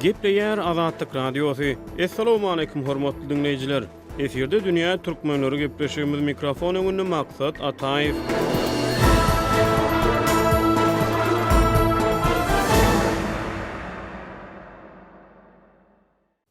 Gepleýär Azatlyk Radiosu. Assalamu alaykum hormatly dinleýijiler. Eferde dünýä türkmenleri gepleşýärmiz. Mikrofon öňünde maksat Ataýew.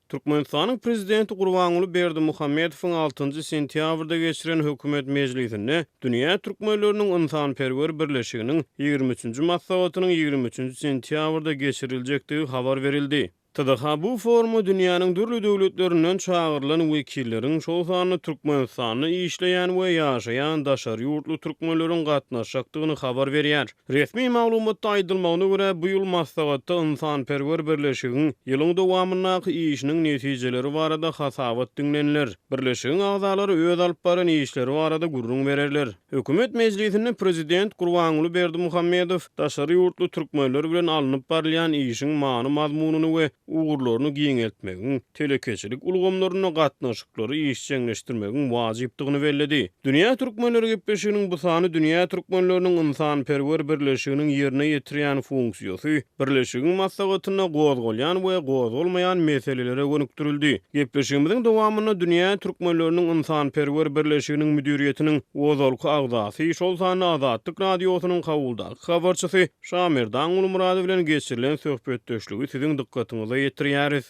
Türkmenistanyň prezidenti Gurbanuly Berdimuhammedowyň 6-njy sentýabrda geçiren hökümet mejlisinde dünýä türkmenleriniň ynsanperwer birleşiginiň 23-nji maslahatynyň 23-nji sentýabrda geçiriljekdigi habar berildi. TDH bu forumy dünýäniň dürli döwletlerinden çağırılan wekilleriň şol sany Türkmenistanyny işleýän we ýaşaýan daşary ýurtly türkmenleriň gatnaşjakdygyny habar berýär. Resmi maglumatda aýdylmagyna görä bu ýyl maslahatda ynsanperwer birleşigiň ýylyň dowamyndaky işiniň netijeleri barada hasabat dinlenler. Birleşigiň agzalary öz alyp baran işleri barada gurrun bererler. Hökümet mejlisinde prezident Gurbanuly Berdimuhammedow daşary ýurtly türkmenler bilen alınıp barlayan işiň many mazmunyny we ugurlaryny giňeltmegiň, telekeçilik ulgamlaryna gatnaşyklary işçiňleşdirmegiň wajypdygyny bellädi. Dünýä türkmenleri gepleşiginiň bu sany dünýä türkmenleriniň ynsanperwer birleşiginiň ýerine ýetirýän funksiýasy, birleşigiň maslahatyna gozgolýan we gozgolmaýan meselelere gönükdirildi. Gepleşigimiziň dowamyna dünýä türkmenleriniň ynsanperwer birleşiginiň müdiriýetiniň wozalky agzasy şol sany Azatlyk Radiosynyň kabuldaky habarçysy Şamerdan Ulmurady bilen geçirilen söhbetdeşligi siziň dikkatiňize ýetirýäris.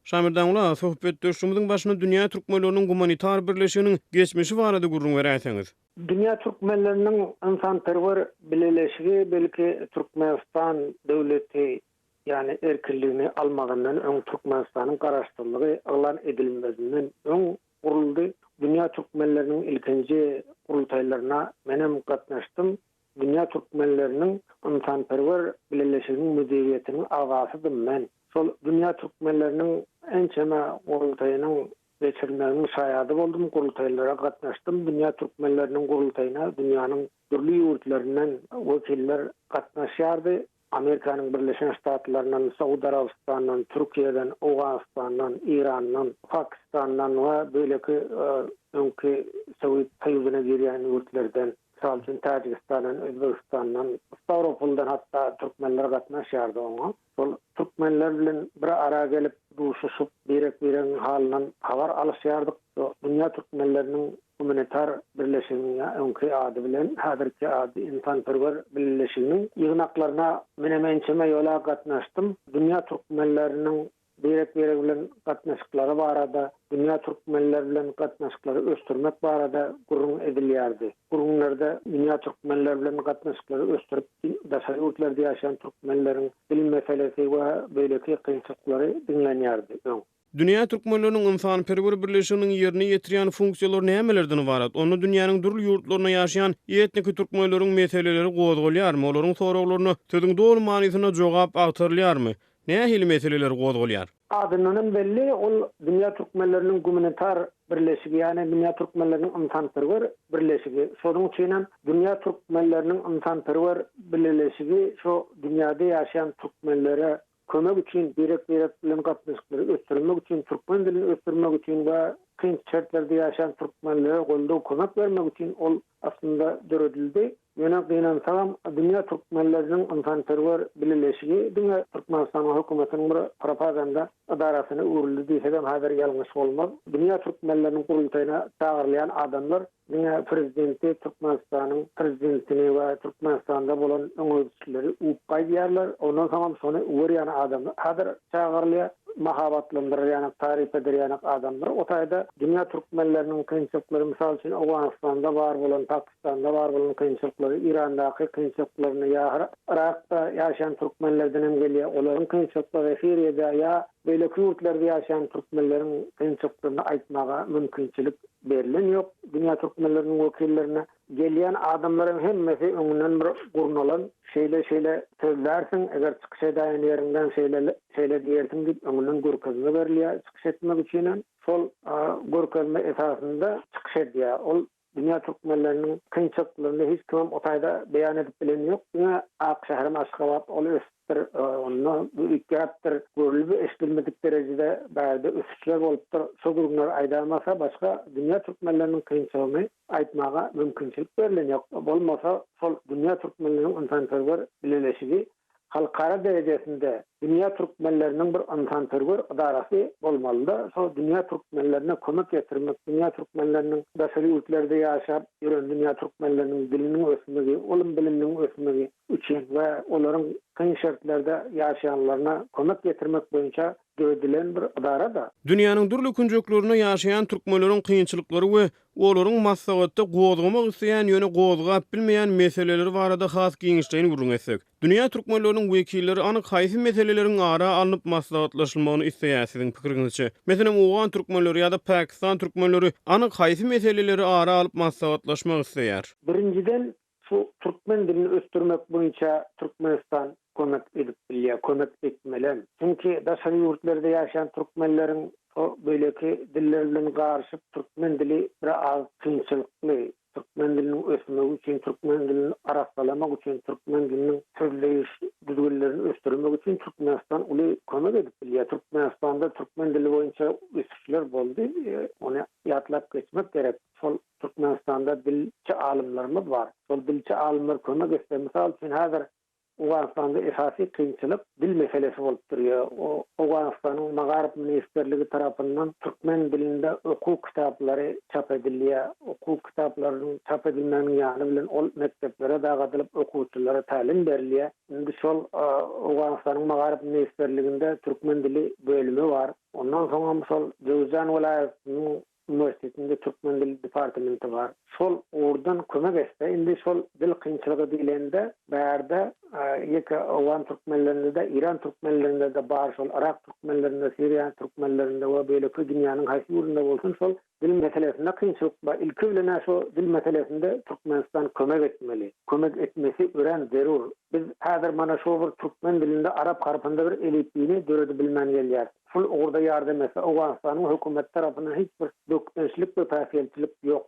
Şamerdan ula söhbetdeşligimiziň başyna dünýä türkmenleriniň humanitar birleşiginiň geçmişi barada gurrun berýärsiňiz. Dünya Türkmenlerinin ynsanperwer birleşigi belki Türkmenistan döwleti yani erkinligini almagandan öň Türkmenistanyň garaşdyrlygy alan edilmedinden öň guruldy. Dünya Türkmenlerinin ilkinji gurultaýlaryna menem gatnaşdym. Dünya Türkmenlerinin ynsanperwer birleşiginiň müdiriýetiniň agzasydym men. Sol Dünya Türkmenlerinin ençeme gurultaýynyň geçirmeginiň şaýady boldum, gurultaýlara gatnaşdym. Dünya Türkmenleriniň gurultaýyna dünýäniň türli ýurtlarinden wekiller gatnaşýardy. Amerikanyň Birleşen Ştatlaryndan, Saudi Arabistandan, Türkiýeden, Awganistandan, Irandan, Pakistandan we böyleki öňki Sowet Soýuzyna girýän ýurtlardan, Salçın Tajikistandan, Özbekistandan, Stavropoldan hatta Türkmenler gatnaşýardy oňa. Sol Türkmenler bilen bir ara gelip duşuşup berek-berek halyny habar alışýardyk. Dünya Türkmenleriniň humanitar birleşigine öňki ady bilen häzirki ady ynsanperwer birleşiginiň ýygnaklaryna menemençeme ýola gatnaşdym. Dünya Türkmenleriniň berek-berek bilen gatnaşyklary barada, dünya türkmenler bilen gatnaşyklary östürmek barada gurrun edilýärdi. Gurrunlarda dünya türkmenler bilen gatnaşyklary östürip daşary ýurtlarda ýaşaýan türkmenleriň bilim meselesi we beýleki kynçyklary dinlenýärdi. Dünya türkmenleriniň ynsanperwer birleşiginiň ýerine ýetirýän funksiýalary nämelerden ibarat? Onu dünýäniň durly ýurtlaryna ýaşaýan etnik türkmenleriň meseleleri gozgolýarmy? Olaryň soraglary sözüň dolu manysyna jogap agtarylýarmy? Nähili meseleler gozgolýar? Adynyň belli, ol dünya türkmenleriniň humanitar birleşigi, ýani dünya türkmenleriniň ynsanperwer birleşigi. Şonuň üçin dünya türkmenleriniň ynsanperwer birleşigi şo dünýäde ýaşaýan türkmenlere kömek üçin berek-berek bilen gatnaşyklary östürmek üçin, türkmen dilini östürmek üçin we kyn şertlerde ýaşaýan türkmenlere goldaw kömek bermek üçin ol aslında döredildi. Ýöne gynansalam dünya türkmenleriniň ynsanperwer birleşigi dünya Türkmenistan hökümetiniň bir propaganda adarasyny uğurlu diýsem häzir ýalňyş bolmaz. Dünya türkmenleriniň gurultaýyna çağırlayan adamlar dünya prezidenti Türkmenistanyň prezidentini we Türkmenistanda bolan öňüçleri uýup gaýdýarlar. Ondan soň şonu uğurýan adamlar häzir çağırlaýan mahabatlandyrýan, tarif ederýän adamlar. O taýda dünya türkmenleriniň kynçyklary mysal üçin Awganistanda bar bolan, Pakistanda bar bolan kynçyklary, Irandaky kynçyklaryny ýa Irakda ýaşaýan türkmenlerden hem gelýär. Olaryň kynçyklary Siriýede ýa beýleki ýurtlarda ýaşaýan türkmenleriň kynçyklaryny aýtmaga mümkinçilik berilen ýok. Dünya türkmenleriniň wekillerine gelýän adamlaryň hemmesi öňünden bir gurnalan şeýle sözlersiň, eger çykyş edýän ýerinden şeýle diýersiň diýip öňünden görkezme berilýär. Çykyş etmek üçin şol görkezme esasında çykyş edýär. Ol dünya türkmenleriniň kynçyklaryny hiç kim o taýda beýan edip bilen ýok. Dünya Ak şäherim Aşgabat ol onu ýetdir görülüp eşdilmedik derejede bärde ösüşler bolupdyr. Şo gurulmalar aýdamasa başga dünya türkmenleriniň kynçylygyny aýtmaga mümkinçilik berilen ýok. Bolmasa şol dünya türkmenleriniň ynsanperwer birleşigi halkara derejesinde dünya türkmenlerinin bir insanperwer idarası bolmaly. So dünya türkmenlerine kömek getirmek, dünya türkmenlerinin daşary ýurtlarda ýaşap ýören dünya türkmenlerinin dilinin ösmegi, ulum biliminin ösmegi üçin we olaryň kyn şertlarda ýaşaýanlaryna kömek getirmek boýunça gördülen bir idara da. Dünýäniň durly künjeklerinde ýaşaýan türkmenleriň kynçylyklary we olaryň maslahatda gozgamak isleýän ýöne gozgap bilmeýän meseleleri barada has giňişleýin gurrun etsek. Dünýä türkmenleriniň wekilleri anyk haýsy meseleleriň ara alınıp maslahatlaşylmagyny isleýär siziň pikiriňizçe? Meselem Owgan türkmenleri ýa-da Pakistan türkmenleri anyk haýsy meseleleri ara alyp maslahatlaşmak isleýär? Birinciden şu Türkmen dilini östürmek boýunça Türkmenistan kömek edip bilýär, kömek etmeli. Çünki daşary ýurtlarda ýaşaýan türkmenleriň o böyleki dillerine garşyp Türkmen dili bir az kynçylykly. Türkmen dilinin ösmegi üçin, Türkmen dilini araklamak üçin, Türkmen dilinin sözleýiş düzgünlerini östürmek üçin Türkmenistan uly kömek edip bilýär. Türkmenistanda Türkmen dili boýunça üstünler boldy. Onu ýatlap geçmek gerek. Sol Türkmenistanda dilçi alimlerimiz var. Sol dilçi alimler kömek etse, misal üçin häzir Owganistanda esasy kynçylyk dil meselesi bolup durýar. O Owganistanyň Magarip ministerligi tarapyndan türkmen dilinde okuw kitaplary çap edilýär. Okuw kitaplarının çap edilmeginiň ýaly bilen ol mekteplere dagadylyp okuwçylara talim berilýär. Indi şol Owganistanyň Magarip ministerliginde türkmen dili bölümi var. Ondan soňra şol Jowzjan welaýatynyň üniversitetinde Türkmen dili departamenti var. Şol oradan kömek etse, indi şol dil kynçylygy dilende bärde ýeke Owgan türkmenlerinde de, İran türkmenlerinde de bar, şol Irak türkmenlerinde, Siriýa türkmenlerinde we beýleki dünýäniň haýsy ýerinde bolsun şol dil meselesinde kynçylyk bar. Ilki bilen şo dil meselesinde Türkmenistan kömek etmeli. Kömek etmesi ören zerur. Biz häzir mana şo bir türkmen dilinde Arap harpynda bir elipini döredi bilmän gelýär. Şol orada ýardam etse, Owganistanyň hökümet tarapyndan hiç bir dökünçlik we päsiyetçilik ýok.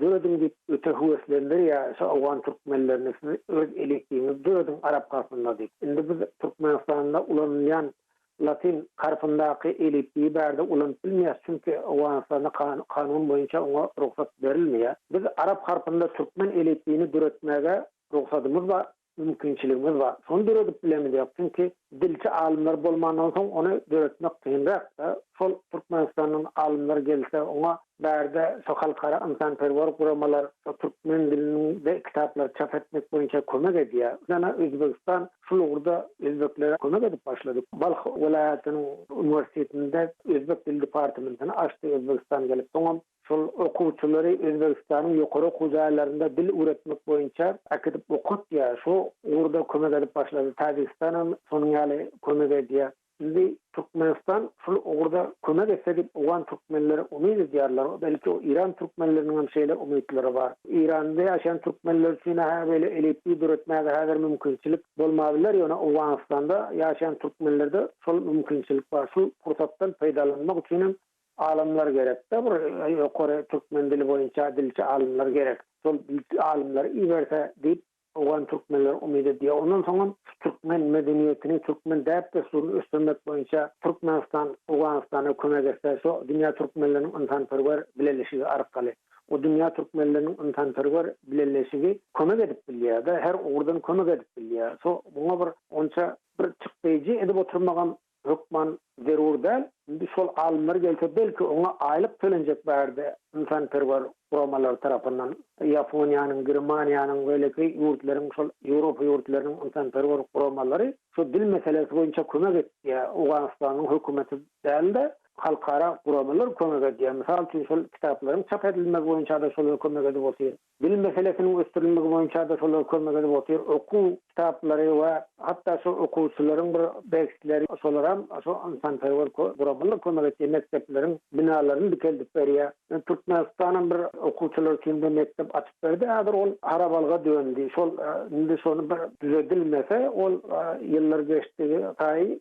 Döredin git öte huweslenler ýa şo Owgan türkmenlerini öz elipini döredin Arap harpynda diýip. Indi biz Türkmenistanda ulanýan Latin harpyndaky elipi bärde ulanyp bilmeýär, çünki Owganistanda kanun boýunça ona ruhsat berilmeýär. Biz Arap harpynda türkmen elipini döretmäge ruhsatymyz var, mümkinçiligimiz var. Şonu döredip bilemediýär, çünki dilçi alimler bolmandan soň onu döretmek kynrak da. Şol Türkmenistanyň alimler gelse ona bärde şo halkara insanperwer guramalar, türkmen dilinde kitaplar çap etmek boýunça kömek edýär. Jana Özbegistan şol urda özbeklere kömek edip başlady. Balx welaýatynyň üniversitetinde özbek dil departamentini açdy Özbegistan gelip. Soňra şol okuwçylary Özbegistanyň ýokary okuwçylarynda dil öğretmek boýunça akadip okutýar. Şo urda kömek edip başlady. Tajikistanam şonuň ýaly kömek edýär. Şimdi Türkmenistan şol orada kömek etse dip Owgan türkmenleri umyd edýärler. Belki o İran türkmenleriniň hem şeýle umydlary bar. İranda ýaşaýan türkmenler üçin böyle elektrik üretmäge häzir mümkinçilik bolmabylar. Ýöne Owganistanda ýaşaýan türkmenlerde şol mümkinçilik bar. Şu fursatdan peýdalanmak üçin alimler gerek. Bir ýokary türkmen dili boýunça dilçi alimler gerek. Şol dilçi alimler iberse diýip Owgan türkmenler umyd edýär. Ondan soň türkmen medeniýetini, türkmen däp desturuny östürmek boýunça Türkmenistan Owganistana kömek etse, şo dünýä türkmenleriniň insanperwer bileşigi arkaly o dünýä türkmenleriniň insanperwer bileşigi kömek edip bilýär. Her urdan kömek edip bilýär. So buňa bir onça bir çykdyjy edip oturmagan hukman zerur däl. Indi şol alimler gelse belki ona aýlyk tölenjek bärde insanperwer guramalar tarapyndan Ýaponiýanyň, Germaniýanyň weleki ýurtlaryň, şol Ýewropa ýurtlarynyň insanperwer guramalary şu dil meselesi boýunça kömek etdi. Owganistanyň hökümeti däl halkara guramalar kömek edýär. Misal üçin şol kitaplaryň çap edilmegi boýunça da şol kömek edip otyr. Dil meselesiniň östürilmegi boýunça da şol kömek edip otyr. Okuw kitaplary we hatda şol okuwçylaryň bir beýikleri şolaram şo insanperwer guramalar kömek etýär. Mektepleriň binalaryny dikeldip berýär. Türkmenistanyň bir okuwçylar üçin de mektep açyp berdi. Häzir ol harabalga döndü. Şol indi şonu bir düzeltilmese ol ýyllar geçdi, taý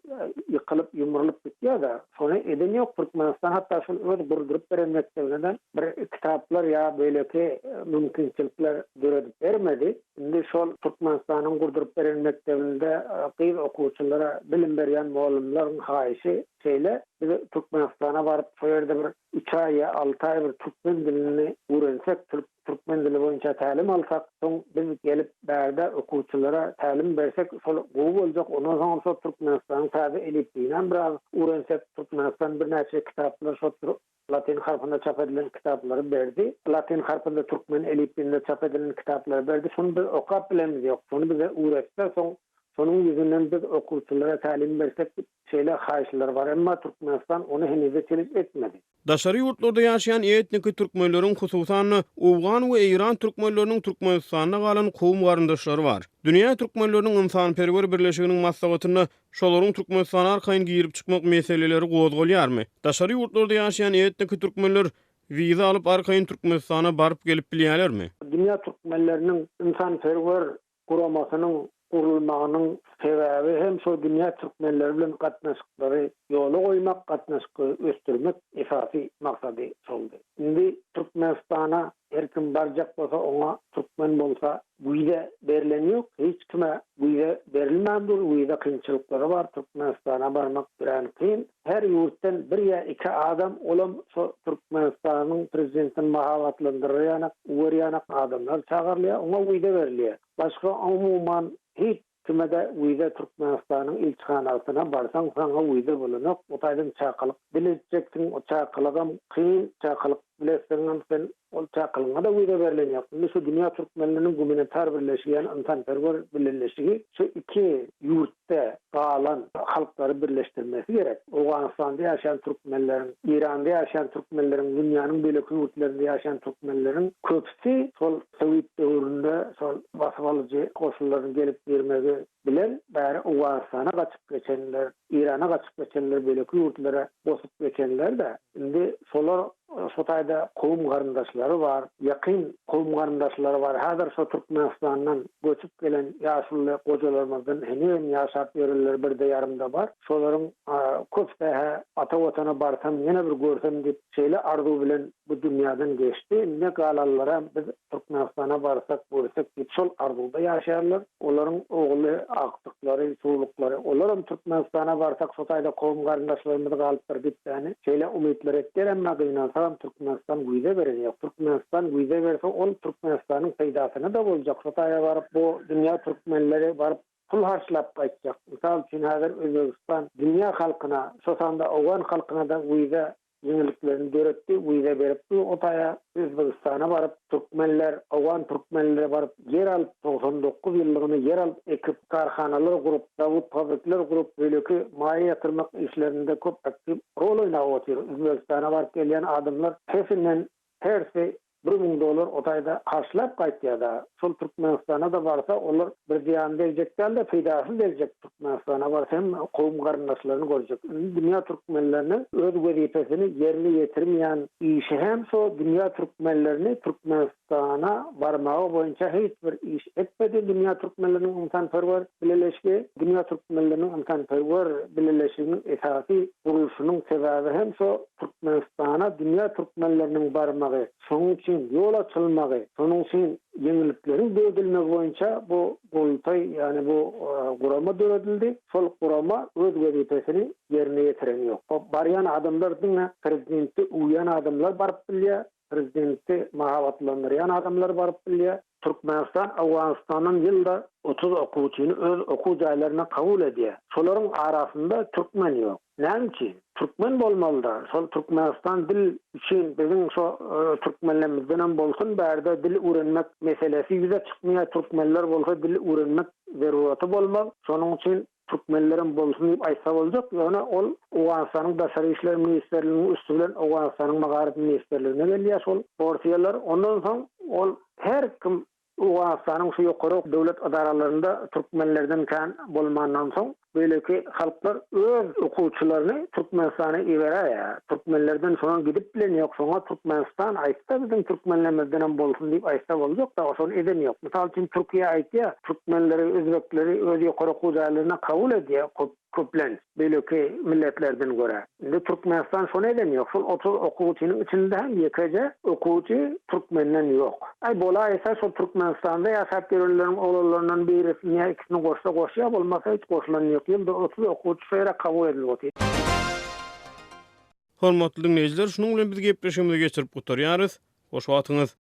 ýykylyp ýumrulyp gitýär da. Şonu eden Türkmenistan hatta şol öz durdurup beren mekteblerden bir kitaplar ya böyleki mümkinçilikler döredip vermedi. Şimdi şol Türkmenistan'ın durdurup beren mektebinde kıyı okuwçylara bilim berýän muallimlaryň haýysy şeyle biz Türkmenistan'a barıp soyerde bir 3 ay 6 ay bir Türkmen dilini öğrensek, Türkmen dili boyunca talim alsak, soň biz gelip bärde okuwçylara talim bersek, sol gowy boljak. Ondan soň so Türkmenistanyň tabi elitliğinden biraz öğrensek, Türkmenistan bir näçe kitaplar şo Latin harfinde çap edilen kitapları berdi. Latin harfinde Türkmen elitliğinde çap edilen kitapları berdi. Şonu biz okap bilemiz yok. Şonu bize öğretse, sonun yüzünden biz okuwçylara talim bersek şeyle haýyşlar var. Emma Türkmenistan onu henize çelik etmedi. Daşary ýurtlarda ýaşaýan etnik türkmenleriň hususan Owgan we Eýran türkmenleriniň Türkmenistanda galan kowum garyndaşlary bar. Dünýä türkmenleriniň ynsanperwer birleşiginiň maslahatyny şolaryň Türkmenistana arkaýyn girip çykmak meseleleri gozgalýarmy? Daşary ýurtlarda ýaşaýan etnik türkmenler wiza alyp arkaýyn Türkmenistana baryp gelip bilýärlermi? Dünya türkmenleriniň ynsanperwer guramasynyň kurulmagynyň sebäbi hem şo dünya türkmenleri bilen gatnaşyklary ýola goýmak, gatnaşyky ösdürmek esasy maksady boldy. Indi Türkmenistana her kim barjak bolsa, oňa türkmen bolsa wiza berilen ýok. Hiç kime wiza berilmändir. Wiza kynçylyklary bar. Türkmenistana barmak bilen kyn. Her ýurtdan bir ýa iki adam olam şo Türkmenistanyň prezidentini mahabatlandyrýan, uýarýan adamlar çagarlýar, oňa wiza berilýär. Başga umumyň hiç kimede wiza Türkmenistanyň ilçhanasyna barsaň sana wiza bolanok, otaýdan çakalyk bileceksin, o çakalygam kyn çakalyk bileseň sen ol çakalyňa da wiza berilen ýok. Şu dünya türkmenleriniň gumanitar birleşigini, ynsanperwer birleşigi şu iki ýurtda galan halklary birleşdirmesi gerek. Owganistanda ýaşaýan türkmenleriň, Iranda ýaşaýan türkmenleriň, dünýäniň beýleki ýurtlarynda ýaşaýan türkmenleriň köpsi sol Sowet döwründe sol basmalyjy koşullaryny gelip bermegi bilen bäri Owganistana gaçyp geçenler, Irana gaçyp geçenler, beýleki ýurtlara gosup geçenler de indi solar Sotaýda kowum garyndaşlary bar, ýakyn kowum garyndaşlary bar. Häzir şo Türkmenistandan göçüp gelen ýaşly gojalarymyzdan henem ýaşap ýöreler birde ýarymda bar. Şolaryň köpde ata watana barsam ýene bir görsem diýip şeýle arzu bilen bu dünýäden geçdi. Ne galallara biz Türkmenistana barsak görsek diýip şol arzuda ýaşaýarlar. Olaryň ogly, aktyklary, suwluklary, olaryň Türkmenistana barsak Sotaýda kowum garyndaşlarymyz galypdyr diýip şeýle umytlar etdiler, emma gynansa Türkmenistan wiza berýär. Türkmenistan wiza berse, ol Türkmenistanyň peýdasyna da boljak. Sotaýa baryp bu dünýä türkmenleri baryp pul harçlap gaýtjak. Misal üçin häzir Özbegistan dünýä halkyna, şosanda Owgan halkyna da wiza ýeňiliklerini döretdi, wiza beripdi. Otaýa Özbegistana baryp türkmenler, Owgan türkmenleri baryp yer alyp 99 ýyllygyny yer alyp ekip karhanalar gurup, zawut fabrikler gurup, beýleki maýa ýatyrmak işlerinde köp aktiv rol oýnap otyr. Özbegistana baryp gelýän adamlar hepsinden herse $1,000 otaýda harçlap gaýtýar da. Şol Türkmenistana da barsa olar bir ziýan berijekler de peýdasy berijek. Türkmenistana barsa hem kowum garyndaşlaryny görjek. Dünýä türkmenleriniň öz wezipesini ýerine ýetirmeýän işi hem şo dünýä türkmenlerini Türkmenistana barmagy boýunça hiç bir iş etmedi. Dünýä türkmenleriniň ynsanperwer birleşigi, dünýä türkmenleriniň ynsanperwer birleşiginiň esasy gurulşynyň sebäbi hem şo Türkmenistana dünýä türkmenleriniň barmagy, şonuň üçin ýol açylmagy, şonuň üçin ýeňiliklerin döwedilmegi boýunça bu goltay, yani bu gurama döwedildi. Şol gurama öz wezipesini ýerine ýetiren ýok. Barýan adamlardyň prezidenti uýan adamlar baryp bilýär, prezidenti mahabatlandyrýan adamlar baryp bilýär. Türkmenistan Awganistanyň ýylda 30 okuwçyny öz okuw jaýlaryna kabul edýär. Şolaryň arasynda türkmen ýok. Näme? Türkmen bolmalyda. Şol Türkmenistan dil üçin bizim şo türkmenlerimizden hem bolsun, bärde dil öwrenmek meselesi ýüze çykmaýar. Türkmenler bolsa dil öwrenmek zeruraty bolmaz. Şonuň üçin türkmenlerim bolsun diýip aýtsa boljak. Ýöne ol Owganistanyň daşary işler ministrliginiň üstünden Owganistanyň magarip ministrligine gelýär şol porsiýalar. Ondan soň ol her kim Owganistanyň şu ýokary döwlet adaralarynda türkmenlerden kan bolmandan soň beýleki halklar öz okuwçylaryny Türkmenistana iberýär. Türkmenlerden şoňa gidip bilen ýok. Şoňa Türkmenistan aýtsa biziň türkmenlerimizden hem bolsun diýip aýtsa boljak da şonu eden ýok. Misal üçin Türkiýe aýtýar, türkmenleri, özbekleri öz ýokary okuwçylaryna kabul edýär. Köplen beýleki milletlerden göre. Indi Türkmenistan şonu eden ýok. Şol 30 okuwçynyň içinde hem ýekece okuwçy türkmenden ýok. Ay bola esa şol Türkmenistanda ýaşap ýörenleriň oglanlaryndan birisini ýa ikisini goşsa goşýar, bolmasa hiç goşulan ýok. Ýylda 30 okuwçy şeýle kabul edilýär. Hormatly dinleyijiler, şunuň bilen biz gepleşigimizi geçirip gutarýarys. Hoş wagtyňyz.